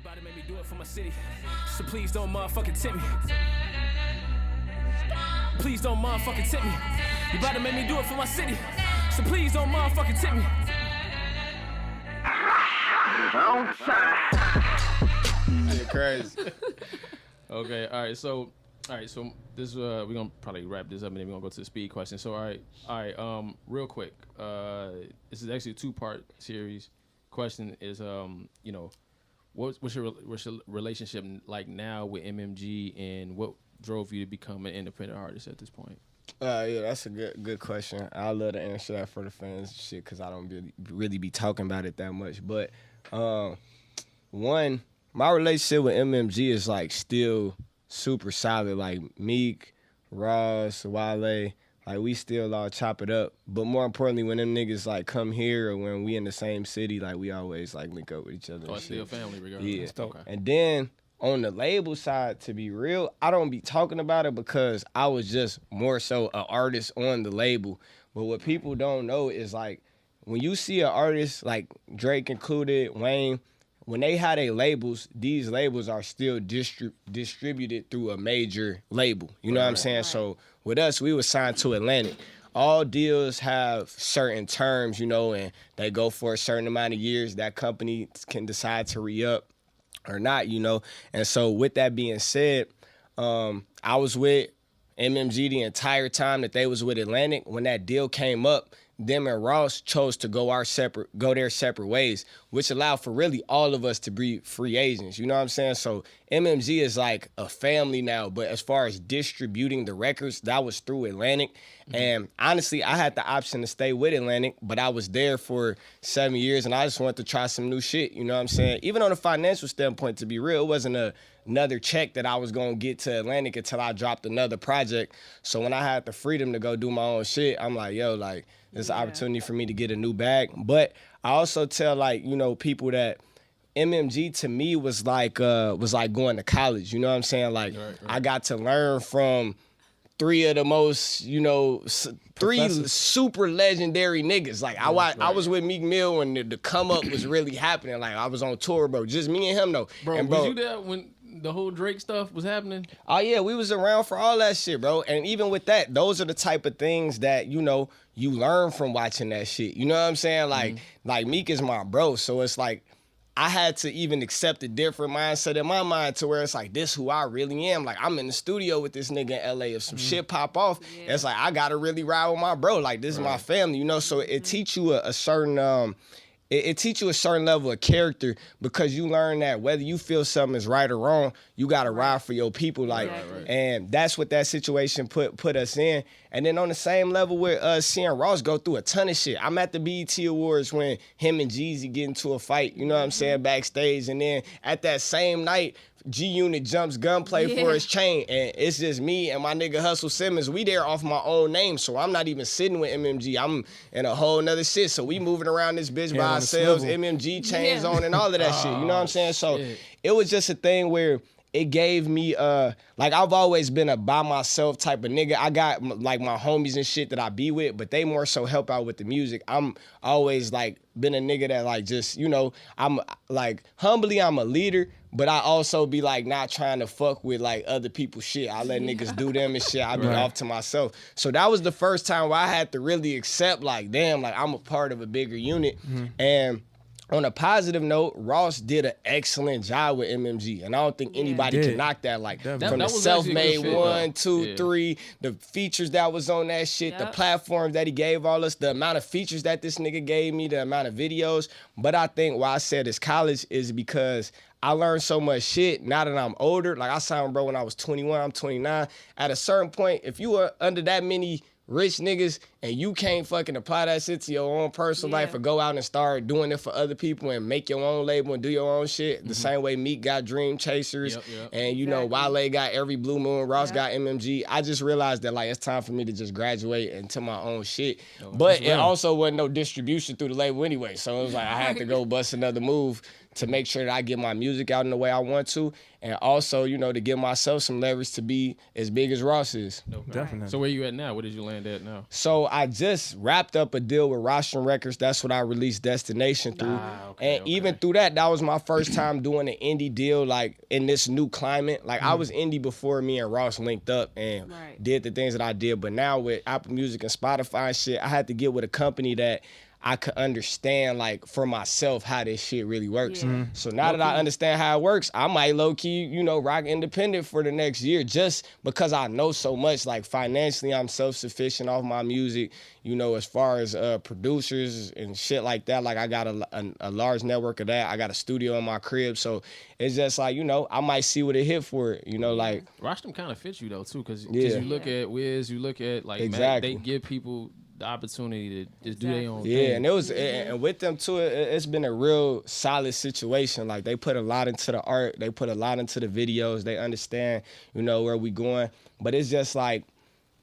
about to make me do it for my city. So please don't motherfucking tip me. Please don't motherfucking tip me. You about to make me do it for my city. So please don't motherfucking tip me. Shit crazy. Okay, all right, so this we're gonna probably wrap this up and then we're gonna go to the speed question. So all right, real quick, this is actually a 2-part series. Question is, you know, what's your relationship like now with MMG, and what drove you to become an independent artist at this point? Yeah, that's a good question. I love to answer that for the fans, shit, because I don't really be talking about it that much. But one, my relationship with MMG is like still super solid. Like Meek, Ross, Wale, like we still all chop it up. But more importantly, when them niggas like come here or when we in the same city, like we always like link up with each other. Oh, it's still family regardless. Yeah. Okay. And then on the label side, to be real, I don't be talking about it because I was just more so an artist on the label. But what people don't know is like when you see an artist like Drake included, Wayne, when they have their labels, these labels are still distributed through a major label. You know what I'm saying? Right. So with us, we were signed to Atlantic. All deals have certain terms, you know, and they go for a certain amount of years. That company can decide to re-up or not, you know. And so with that being said, I was with MMG the entire time that they was with Atlantic. When that deal came up, them and Ross chose to go their separate ways, which allowed for really all of us to be free agents. You know what I'm saying? So MMG is like a family now, but as far as distributing the records, that was through Atlantic. Mm-hmm. And honestly, I had the option to stay with Atlantic, but I was there for 7 years and I just wanted to try some new shit. You know what I'm saying? Even on a financial standpoint, to be real, it wasn't another check that I was going to get to Atlantic until I dropped another project. So when I had the freedom to go do my own shit, I'm like, yo, like, there's an opportunity for me to get a new bag. But I also tell, like, you know, people that MMG to me was like going to college. You know what I'm saying? Like, right. I got to learn from 3 of the most, you know, 3 super legendary niggas. Like, I was with Meek Mill when the come up was really happening. Like, I was on tour, bro. Just me and him, though. Bro, and was you there when the whole Drake stuff was happening? Oh, yeah, we was around for all that shit, bro. And even with that, those are the type of things that, you know, you learn from watching that shit. You know what I'm saying? Like, like Meek is my bro, so it's like, I had to even accept a different mindset in my mind to where it's like, this who I really am. Like, I'm in the studio with this nigga in LA. If some shit pop off, it's like, I gotta really ride with my bro. Like, this is my family, you know? So it teach you a certain, it teach you a certain level of character because you learn that whether you feel something is right or wrong, you gotta ride for your people. Like, and that's what that situation put us in. And then on the same level with seeing Ross go through a ton of shit. I'm at the BET Awards when him and Jeezy get into a fight, you know what I'm saying, backstage. And then at that same night, G-Unit jumps gunplay for his chain. And it's just me and my nigga Hustle Simmons. We there off my own name, so I'm not even sitting with MMG. I'm in a whole nother shit. So we moving around this bitch by ourselves, MMG chains on and all of that shit. You know what I'm saying? So it was just a thing where it gave me, like, I've always been a by myself type of nigga. I got, like, my homies and shit that I be with, but they more so help out with the music. I'm always, like, been a nigga that, like, just, you know, I'm, like, humbly, I'm a leader, but I also be, like, not trying to fuck with, like, other people's shit. I let niggas do them and shit. I be off to myself. So that was the first time where I had to really accept, like, damn, like, I'm a part of a bigger unit. And on a positive note, Ross did an excellent job with MMG, and I don't think anybody can knock that. Like, from the self-made 1, 2, 3, the features that was on that shit, the platforms that he gave all us, the amount of features that this nigga gave me, the amount of videos. But I think why I said it's college is because I learned so much shit now that I'm older. Like, I signed bro when I was 21, I'm 29. At a certain point, if you were under that many rich niggas and you can't fucking apply that shit to your own personal life or go out and start doing it for other people and make your own label and do your own shit, the same way Meek got Dream Chasers and, you know, Wale got Every Blue Moon, Ross got MMG. I just realized that, like, it's time for me to just graduate into my own shit. But it also wasn't no distribution through the label anyway, so it was like I had to go bust another move to make sure that I get my music out in the way I want to, and also, you know, to give myself some leverage to be as big as Ross is. Okay. Definitely. So where you at now? Where did you land at now? So I just wrapped up a deal with Rostrum Records. That's what I released Destination through. And even through that was my first time doing an indie deal, like in this new climate. Like I was indie before me and Ross linked up and did the things that I did. But now with Apple Music and Spotify and shit, I had to get with a company that I could understand, like, for myself how this shit really works. So now that I understand how it works, I might low-key, you know, rock independent for the next year just because I know so much. Like, financially, I'm self-sufficient off my music, you know, as far as producers and shit like that. Like, I got a large network of that. I got a studio in my crib. So it's just like, you know, I might see what it hit for it, you know, like. Rostrum kind of fits you, though, too, because you look at Wiz, you look at, like, Mac, they give people the opportunity to just do their own thing. Yeah, and it was, and with them too, it's been a real solid situation. Like they put a lot into the art, they put a lot into the videos. They understand, you know, where we going. But it's just like,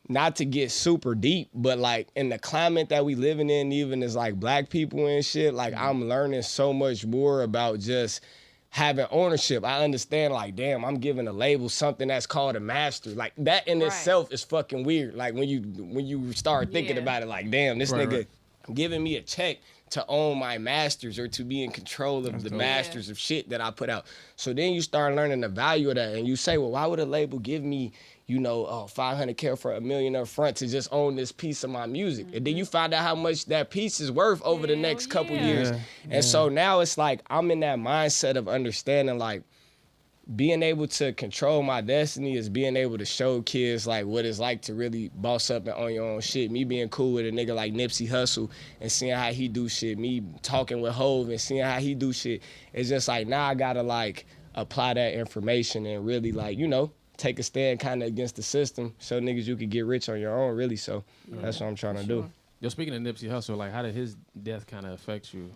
not to get super deep, but like in the climate that we living in, even as like black people and shit, like I'm learning so much more about just having ownership. I understand, like, damn, I'm giving a label something that's called a master. Like, that in itself is fucking weird. Like, when you start thinking about it, like, damn, this nigga giving me a check to own my masters or to be in control of the masters of shit that I put out. So then you start learning the value of that, and you say, well, why would a label give me, you know, $500K for $1 million up front to just own this piece of my music? And then you find out how much that piece is worth over the next couple years. And so now it's like I'm in that mindset of understanding, like, being able to control my destiny is being able to show kids like what it's like to really boss up and own your own shit. Me being cool with a nigga like Nipsey Hussle and seeing how he do shit. Me talking with Hove and seeing how he do shit. It's just like now I gotta like apply that information and really like, you know, take a stand kind of against the system. Show niggas you can get rich on your own, really. So that's what I'm trying to do. Yo, speaking of Nipsey Hussle, like, how did his death kind of affect you?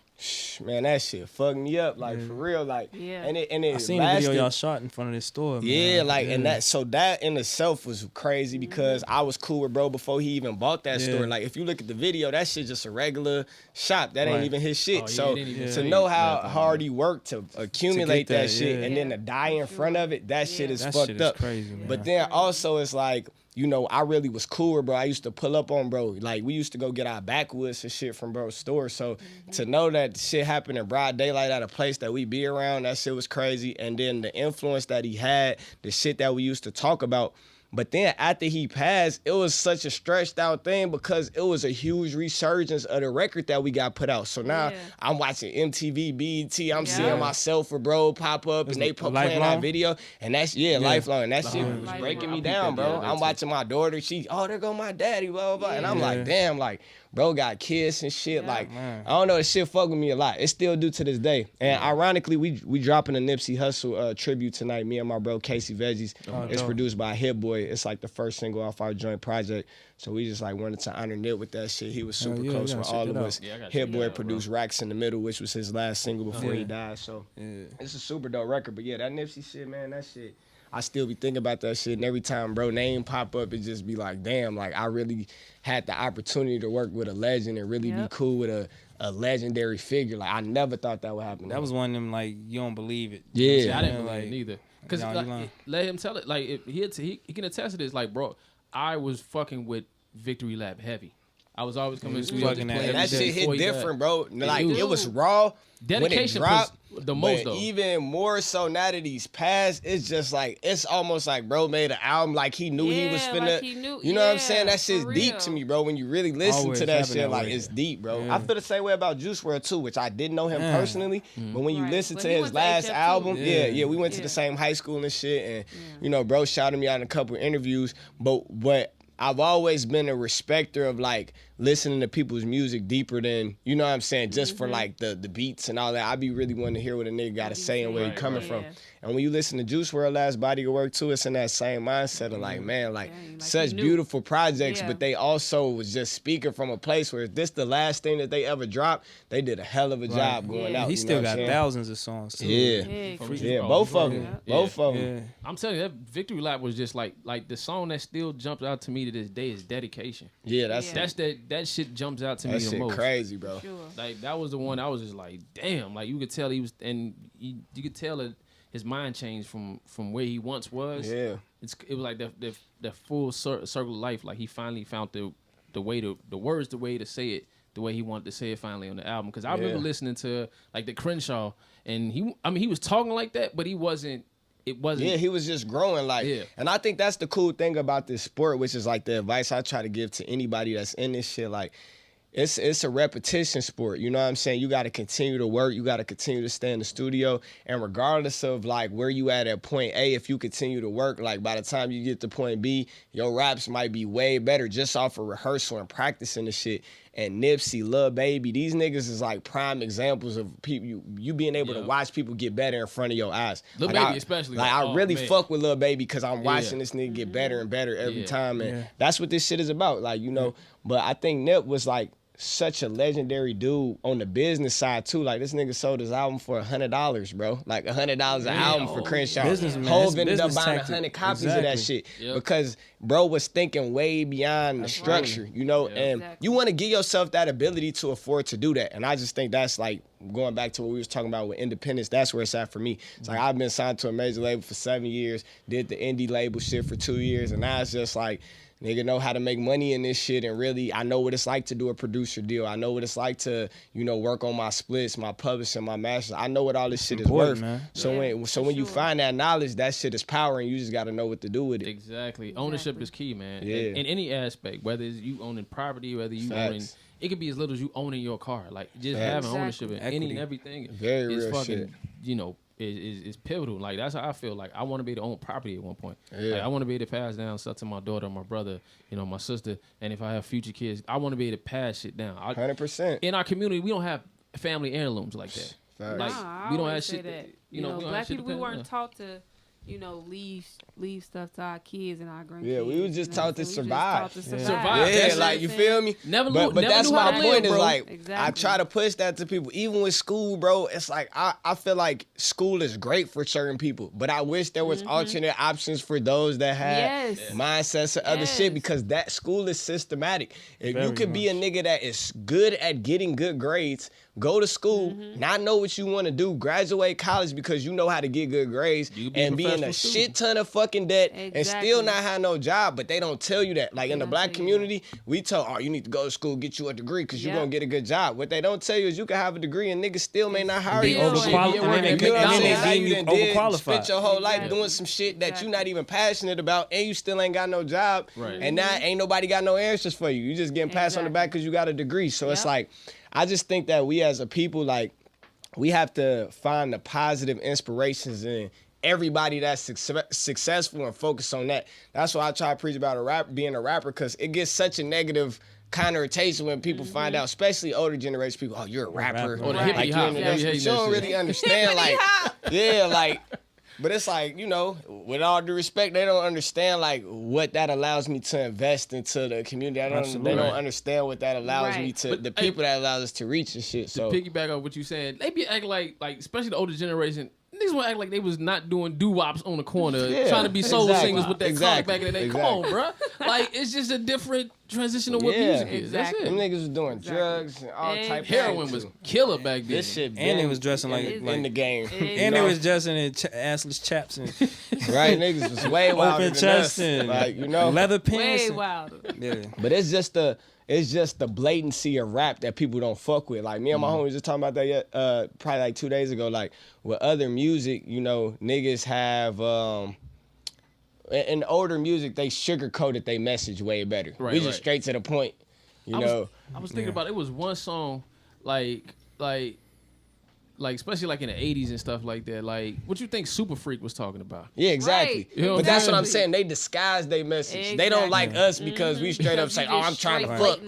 Man, that shit fucked me up, like, for real, like, and it I seen the video y'all shot in front of this store, man. Yeah, like, and that in itself was crazy because I was cool with bro before he even bought that store. Like, if you look at the video, that shit just a regular shop. That ain't even his shit. So to know how hard he worked to accumulate that shit and then to die in front of it, that shit is fucked up. Crazy, man. But then also it's like, you know, I really was cool with bro. I used to pull up on bro. Like, we used to go get our backwoods and shit from bro's store. So to know that shit happened in broad daylight at a place that we be around, that shit was crazy. And then the influence that he had, the shit that we used to talk about. But then after he passed, it was such a stretched out thing because it was a huge resurgence of the record that we got put out. So now I'm watching MTV, BET. I'm seeing myself or bro pop up and they playing that video. And that's, lifelong. And that shit was breaking me down, bro. I'm watching my daughter. There go my daddy, blah, blah, blah. And I'm like, damn, like, bro got kids and shit. Like, I don't know, this shit fuck with me a lot. It still do to this day. And ironically, we dropping a Nipsey Hussle tribute tonight, me and my bro Casey Veggies. It's produced by Hit Boy. It's like the first single off our joint project. So we just like wanted to honor Nip with that shit. He was super close with all of us. Hit Boy produced Racks in the Middle, which was his last single before he died. So it's a super dope record. But yeah, that Nipsey shit, man, that shit, I still be thinking about that shit. And every time bro name pop up, it just be like, damn, like I really had the opportunity to work with a legend and really be cool with a legendary figure. Like I never thought that would happen. That was one of them, like, you don't believe it. Yeah, I didn't believe it neither. Because let him tell it. Like, if he can attest to this. Like, bro, I was fucking with Victory Lap heavy. I was always coming to the studio. That shit hit different, bro. Like, it was raw. Dedication when it dropped, the most, though. Even more so now that he's passed, it's just like, it's almost like bro made an album like he knew he was finna. Like he knew, you know what I'm saying? That shit's deep to me, bro. When you really listen to that shit, like, it's deep, bro. I feel the same way about Juice WRLD too, which I didn't know him personally. But when you listen to his last album, we went to the same high school and shit. And, you know, bro shouted me out in a couple interviews. But what I've always been a respecter of, like, listening to people's music deeper than, you know what I'm saying, just for, like, the beats and all that. I be really wanting to hear what a nigga got to say and where he coming from. And when you listen to Juice WRLD last body of work, too, it's in that same mindset of, like, man, like such beautiful projects, but they also was just speaking from a place where if this the last thing that they ever dropped, they did a hell of a job going out. He still got thousands of songs, too. Both of them. Both of them. I'm telling you, that Victory Lap was just like the song that still jumped out to me to this day is dedication. Yeah, that's That shit jumps out to me that the shit most. crazy, bro. Sure. Like that was the one I was just like, damn. Like you could tell he was, and you could tell that his mind changed from where he once was. Yeah. It was like the full circle of life. Like he finally found the way to the words, the way to say it, the way he wanted to say it finally on the album. Because I remember listening to like the Crenshaw, and he was talking like that, but he wasn't. It wasn't. Yeah, he was just growing and I think that's the cool thing about this sport, which is like the advice I try to give to anybody that's in this shit. Like, it's a repetition sport. You know what I'm saying? You got to continue to work. You got to continue to stay in the studio. And regardless of like where you at point A, if you continue to work, like by the time you get to point B, your raps might be way better just off of rehearsal and practicing the shit. And Nipsey, Lil Baby, these niggas is like prime examples of people you being able to watch people get better in front of your eyes. Lil Baby especially. Like I really fuck with Lil Baby because I'm watching this nigga get better and better every time. And that's what this shit is about. Like, you know, but I think Nip was like such a legendary dude on the business side too. Like this nigga sold his album for $100, bro. Like $100 an album for Crenshaw. Hov ended up buying 100 copies of that shit because bro was thinking way beyond the structure, you know. And you want to give yourself that ability to afford to do that. And I just think that's like going back to what we was talking about with independence. That's where it's at for me. It's like I've been signed to a major label for 7 years, did the indie label shit for 2 years, and now it's just like, nigga know how to make money in this shit, and really I know what it's like to do a producer deal. I know what it's like to, you know, work on my splits, my publishing, my masters. I know what all this shit is worth. Man. So when you find that knowledge, that shit is power, and you just got to know what to do with it. Exactly. Ownership is key, man. Yeah. In any aspect, whether it's you owning property, whether you owning, it could be as little as you owning your car. Like just having ownership in any and everything. Very is real fucking, shit. You know, is pivotal. Like that's how I feel. Like I want to be able to own property at one point. Like, I want to be able to pass down stuff to my daughter, my brother, you know, my sister, and if I have future kids, I want to be able to pass shit down. 100%. In our community, we don't have family heirlooms like that. Like we don't have shit. That. You know, black people, we weren't taught to, you know, leave stuff to our kids and our grandkids. Yeah, we was just taught to survive. Survive. Yeah, like you feel me? But that's my point is like, I try to push that to people. Even with school, bro, it's like, I feel like school is great for certain people, but I wish there was alternate options for those that have mindsets of other shit, because that school is systematic. If you could be a nigga that is good at getting good grades, go to school, not know what you want to do, graduate college because you know how to get good grades, and be in a shit ton of fucking debt and still not have no job. But they don't tell you that. Like in the black community, we tell, oh, you need to go to school, get you a degree because you're going to get a good job. What they don't tell you is you can have a degree and niggas still may not hire you. Overqualified. Spent your whole life doing some shit that you're not even passionate about, and you still ain't got no job. Right. And now ain't nobody got no answers for you. You just getting passed on the back because you got a degree. So it's like, I just think that we as a people, like, we have to find the positive inspirations in everybody that's successful and focus on that. That's why I try to preach about being a rapper, because it gets such a negative connotation when people find out, especially older generation people, oh, you're a rapper. Or the hippie hop. You don't really understand, like, like, but it's like, you know, with all due respect, they don't understand like what that allows me to invest into the community. They don't understand what that allows me to, the people that allows us to reach and shit. So to piggyback on what you saying, they be acting like especially the older generation, niggas want to act like they was not doing doo-wops on the corner, trying to be soul singers with that car back in the day. Come on, bro. Like, it's just a different transition of what music is. That's it. Them niggas was doing drugs and all type of heroin was killer back then. This shit and they was dressing like in the game. And they was dressing in assless chaps and right, niggas was way wilder open chest and like, you know, leather pants. Way wilder. But it's just the blatancy of rap that people don't fuck with. Like me and my homies just talking about that probably like 2 days ago. Like with other music, you know, niggas have in older music they sugarcoated they message way better. We just straight to the point. You know. I was thinking about it was one song like especially like in the 80s and stuff like that. Like, what you think Super Freak was talking about? Yeah, exactly. Right. You know but that's what I'm saying. They disguise their message. Exactly. They don't like us because we straight up say, "Oh, I'm trying to fuck,"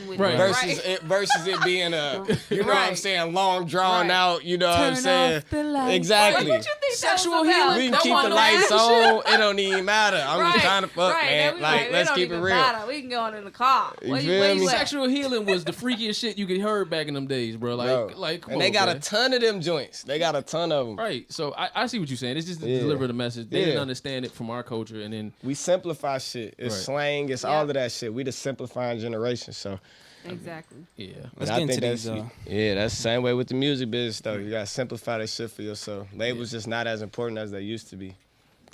versus it being a, you know what I'm saying, long drawn out. You know what I'm saying? Exactly. What you think Sexual healing? We can keep the lights on. It don't even matter. I'm just trying to fuck, man. Like, let's keep it real. We can go on in the car. You feel me? Sexual healing was the freakiest shit you could heard back in them days, bro. Like, come on, and they got man. a ton of them joints. joints. They got a ton of them. Right. So I see what you're saying. It's just to Yeah. deliver the message. They Yeah. didn't understand it from our culture, and then We simplify shit. It's Right. slang. It's Yeah. all of that shit. We the simplifying generation. So Exactly. yeah. Let's I get into think these. that's the same way with the music business though. You gotta simplify that shit for yourself. Labels just not as important as they used to be.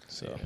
So